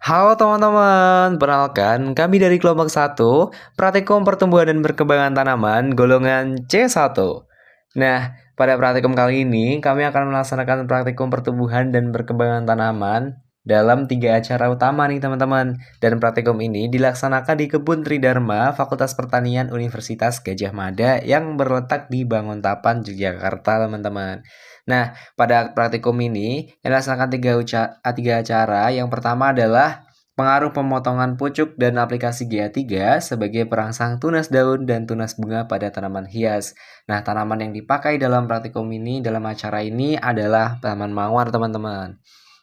Halo teman-teman, perkenalkan kami dari kelompok 1, Praktikum Pertumbuhan dan Perkembangan Tanaman golongan C1. Nah, pada praktikum kali ini kami akan melaksanakan praktikum pertumbuhan dan perkembangan tanaman dalam 3 acara utama nih teman-teman. Dan praktikum ini dilaksanakan di Kebun Tridharma Fakultas Pertanian Universitas Gadjah Mada yang berletak di Banguntapan, Yogyakarta teman-teman. Nah, pada praktikum ini yang dilaksanakan tiga acara. Yang pertama adalah pengaruh pemotongan pucuk dan aplikasi GA3 sebagai perangsang tunas daun dan tunas bunga pada tanaman hias. Nah, tanaman yang dipakai dalam praktikum ini dalam acara ini adalah tanaman mawar, teman-teman.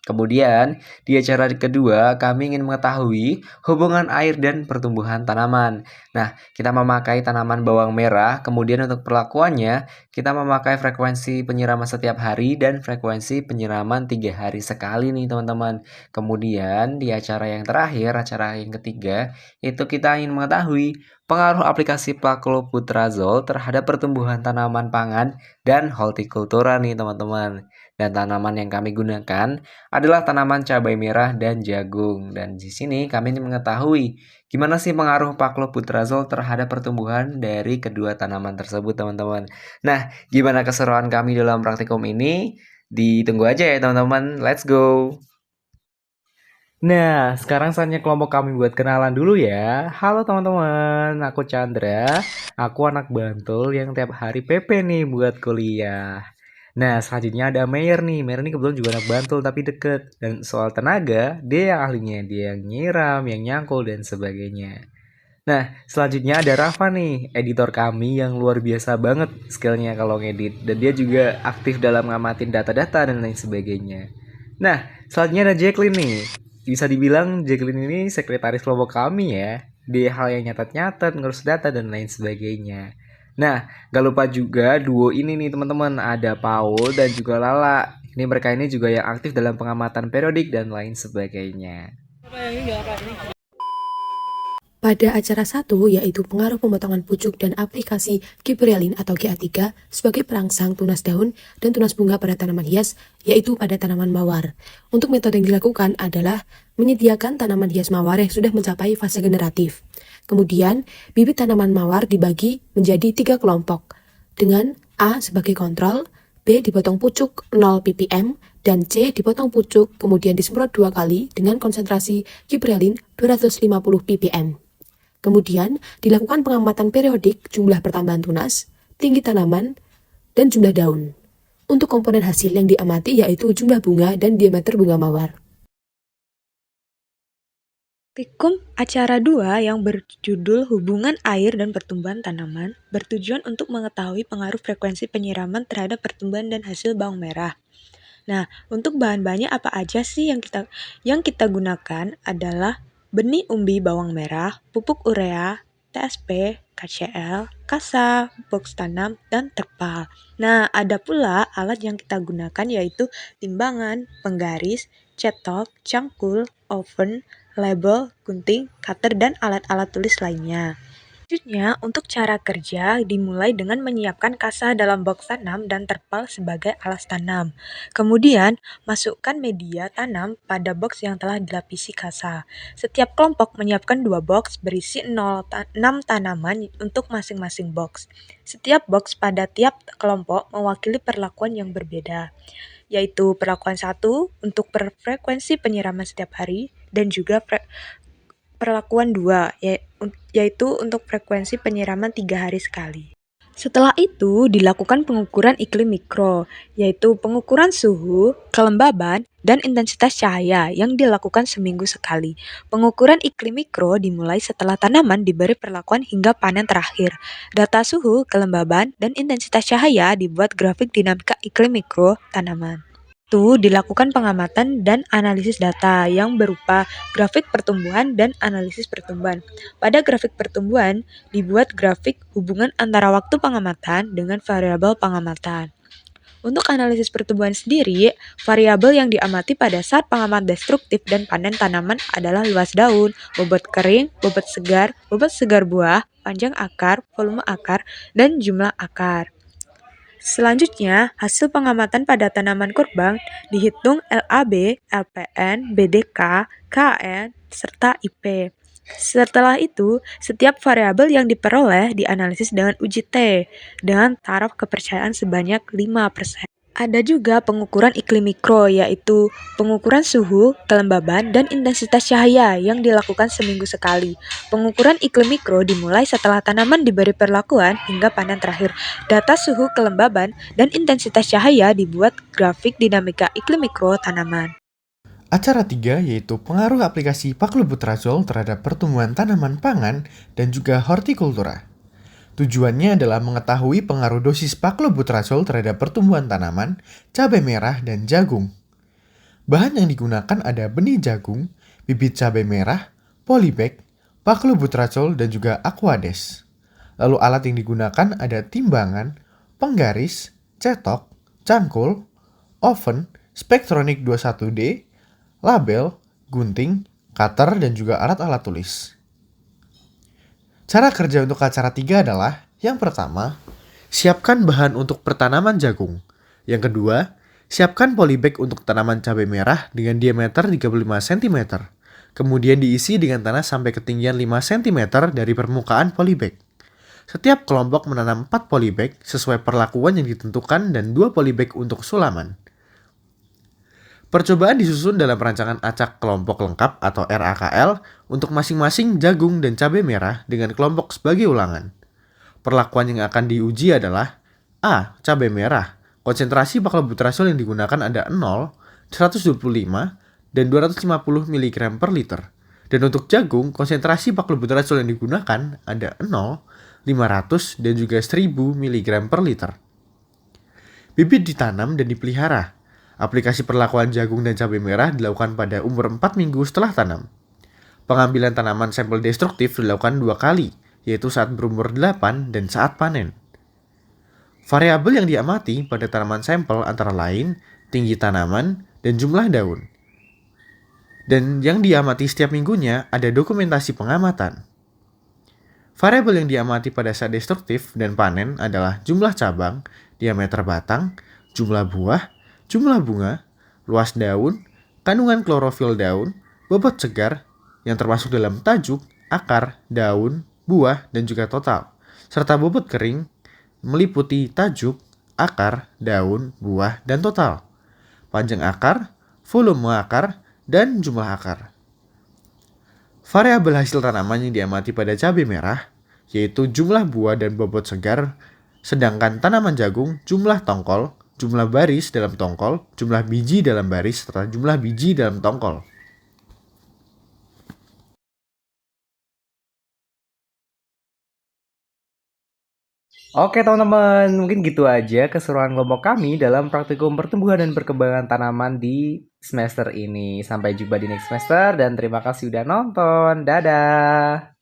Kemudian, di acara kedua, kami ingin mengetahui hubungan air dan pertumbuhan tanaman. Nah, kita memakai tanaman bawang merah, kemudian untuk perlakuannya, kita memakai frekuensi penyiraman setiap hari dan frekuensi penyiraman 3 hari sekali nih teman-teman. Kemudian, di acara yang terakhir, acara yang ketiga, itu kita ingin mengetahui pengaruh aplikasi Paclobutrazol terhadap pertumbuhan tanaman pangan dan hortikultura nih teman-teman. Dan tanaman yang kami gunakan adalah tanaman cabai merah dan jagung. Dan di sini kami ingin mengetahui gimana sih pengaruh Paclobutrazol terhadap pertumbuhan dari kedua tanaman tersebut, teman-teman. Nah, gimana keseruan kami dalam praktikum ini? Ditunggu aja ya, teman-teman. Let's go! Nah, sekarang saatnya kelompok kami buat kenalan dulu ya. Halo teman-teman, aku Chandra. Aku anak Bantul yang tiap hari PP nih buat kuliah. Nah, selanjutnya ada Mayer nih. Mayer ini kebetulan juga anak Bantul tapi deket. Dan soal tenaga, dia yang ahlinya. Dia yang nyiram, yang nyangkul, dan sebagainya. Nah, selanjutnya ada Rafa nih, editor kami yang luar biasa banget skillnya kalau ngedit. Dan dia juga aktif dalam ngamatin data-data dan lain sebagainya. Nah, selanjutnya ada Jacqueline nih. Bisa dibilang Jacqueline ini sekretaris kelompok kami ya. Dia hal yang nyatat-nyatat, ngurus data, dan lain sebagainya. Nah, gak lupa juga duo ini nih teman-teman. Ada Paul dan juga Lala. Ini mereka ini juga yang aktif dalam pengamatan periodik dan lain sebagainya. Pada acara 1, yaitu pengaruh pemotongan pucuk dan aplikasi gibberellin atau GA3 sebagai perangsang tunas daun dan tunas bunga pada tanaman hias, yaitu pada tanaman mawar. Untuk metode yang dilakukan adalah menyediakan tanaman hias mawar yang sudah mencapai fase generatif. Kemudian, bibit tanaman mawar dibagi menjadi 3 kelompok, dengan A sebagai kontrol, B dipotong pucuk 0 ppm, dan C dipotong pucuk kemudian disemprot 2 kali dengan konsentrasi gibberellin 250 ppm. Kemudian dilakukan pengamatan periodik jumlah pertambahan tunas, tinggi tanaman, dan jumlah daun. Untuk komponen hasil yang diamati yaitu jumlah bunga dan diameter bunga mawar. Praktikum acara 2 yang berjudul Hubungan Air dan Pertumbuhan Tanaman bertujuan untuk mengetahui pengaruh frekuensi penyiraman terhadap pertumbuhan dan hasil bawang merah. Nah, untuk bahan-bahannya apa aja sih yang kita gunakan adalah benih umbi bawang merah, pupuk urea, TSP, KCl, kasa, box tanam, dan terpal. Nah, ada pula alat yang kita gunakan yaitu timbangan, penggaris, cetok, cangkul, oven, label, gunting, cutter, dan alat-alat tulis lainnya. Selanjutnya, untuk cara kerja dimulai dengan menyiapkan kasa dalam box tanam dan terpal sebagai alas tanam. Kemudian, masukkan media tanam pada box yang telah dilapisi kasa. Setiap kelompok menyiapkan 2 box berisi 6 tanaman untuk masing-masing box. Setiap box pada tiap kelompok mewakili perlakuan yang berbeda, yaitu perlakuan 1 untuk frekuensi penyiraman setiap hari dan juga perlakuan 2, yaitu untuk frekuensi penyiraman 3 hari sekali. Setelah itu, dilakukan pengukuran iklim mikro, yaitu pengukuran suhu, kelembaban, dan intensitas cahaya yang dilakukan seminggu sekali. Pengukuran iklim mikro dimulai setelah tanaman diberi perlakuan hingga panen terakhir. Data suhu, kelembaban, dan intensitas cahaya dibuat grafik dinamika iklim mikro tanaman. Itu dilakukan pengamatan dan analisis data yang berupa grafik pertumbuhan dan analisis pertumbuhan. Pada grafik pertumbuhan, dibuat grafik hubungan antara waktu pengamatan dengan variabel pengamatan. Untuk analisis pertumbuhan sendiri, variabel yang diamati pada saat pengamatan destruktif dan panen tanaman adalah luas daun, bobot kering, bobot segar buah, panjang akar, volume akar, dan jumlah akar. Selanjutnya, hasil pengamatan pada tanaman kurbang dihitung LAB, LPN, BDK, KN, serta IP. Setelah itu, setiap variabel yang diperoleh dianalisis dengan uji T dengan taraf kepercayaan sebanyak 5%. Ada juga pengukuran iklim mikro, yaitu pengukuran suhu, kelembaban, dan intensitas cahaya yang dilakukan seminggu sekali. Pengukuran iklim mikro dimulai setelah tanaman diberi perlakuan hingga panen terakhir. Data suhu, kelembaban, dan intensitas cahaya dibuat grafik dinamika iklim mikro tanaman. Acara 3 yaitu pengaruh aplikasi paklubutrazol terhadap pertumbuhan tanaman pangan dan juga hortikultura. Tujuannya adalah mengetahui pengaruh dosis paklubutrazol terhadap pertumbuhan tanaman, cabai merah, dan jagung. Bahan yang digunakan ada benih jagung, bibit cabai merah, polybag, paklubutrazol, dan juga aquades. Lalu alat yang digunakan ada timbangan, penggaris, cetok, cangkul, oven, Spektronik 21D, label, gunting, cutter, dan juga alat-alat tulis. Cara kerja untuk acara 3 adalah, yang pertama, siapkan bahan untuk pertanaman jagung. Yang kedua, siapkan polybag untuk tanaman cabai merah dengan diameter 35 cm. Kemudian diisi dengan tanah sampai ketinggian 5 cm dari permukaan polybag. Setiap kelompok menanam 4 polybag sesuai perlakuan yang ditentukan dan 2 polybag untuk sulaman. Percobaan disusun dalam rancangan acak kelompok lengkap atau RAKL untuk masing-masing jagung dan cabai merah dengan kelompok sebagai ulangan. Perlakuan yang akan diuji adalah A. Cabai merah. Konsentrasi paklubutrazol yang digunakan ada 0, 125, dan 250 mg per liter. Dan untuk jagung, konsentrasi paklubutrazol yang digunakan ada 0, 500, dan juga 1000 mg per liter. Bibit ditanam dan dipelihara. Aplikasi perlakuan jagung dan cabai merah dilakukan pada umur 4 minggu setelah tanam. Pengambilan tanaman sampel destruktif dilakukan 2 kali, yaitu saat berumur 8 dan saat panen. Variabel yang diamati pada tanaman sampel antara lain tinggi tanaman dan jumlah daun. Dan yang diamati setiap minggunya ada dokumentasi pengamatan. Variabel yang diamati pada saat destruktif dan panen adalah jumlah cabang, diameter batang, jumlah buah, jumlah bunga, luas daun, kandungan klorofil daun, bobot segar, yang termasuk dalam tajuk, akar, daun, buah, dan juga total, serta bobot kering, meliputi tajuk, akar, daun, buah, dan total, panjang akar, volume akar, dan jumlah akar. Variabel hasil tanaman yang diamati pada cabai merah, yaitu jumlah buah dan bobot segar, sedangkan tanaman jagung, jumlah tongkol, jumlah baris dalam tongkol, jumlah biji dalam baris, serta jumlah biji dalam tongkol. Oke teman-teman, mungkin gitu aja keseruan kelompok kami dalam praktikum pertumbuhan dan perkembangan tanaman di semester ini. Sampai jumpa di next semester dan terima kasih udah nonton. Dadah!